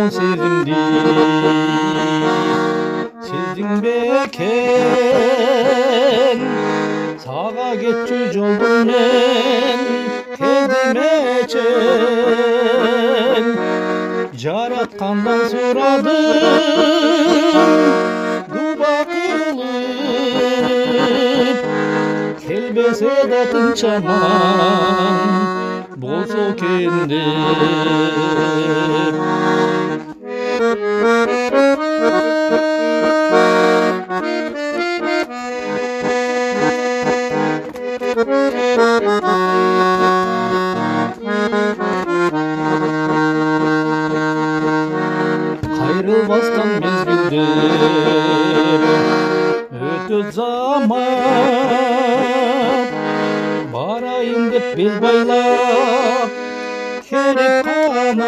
жаман сезімді сездің бе екен саға кетчү жолдуммен келдимечен жараткандан сурадым дуба кылып келбесе да тынч аман болсо экен деп кайрылбастан мезгилдер өтөт замат барайын деп бел байлап керек канат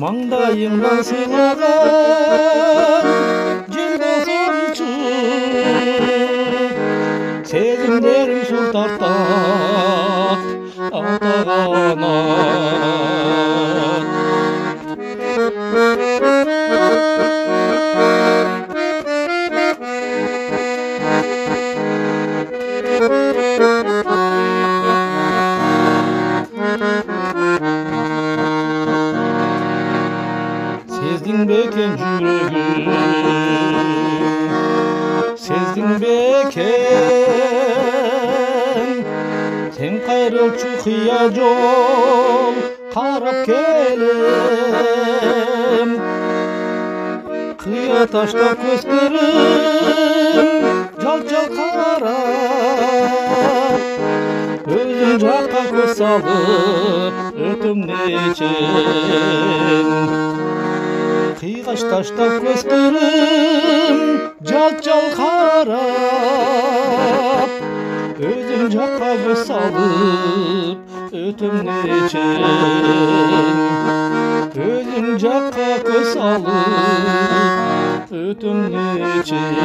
маңдайыңдан сыйлаган жер болсомчу сезимдерим сур тартат ата канат сездің бе екен жүрегім сездің бе екен сен қайрылчу қия жол қарап келем қия таштап көздерім жал-жал қарап өзің жаққа көз салып өтім нечен қиғаш таштап көздерім жал-жал қарап өзім жаққа көз салып өтім нечен өзім жаққа көз салып өтім нечен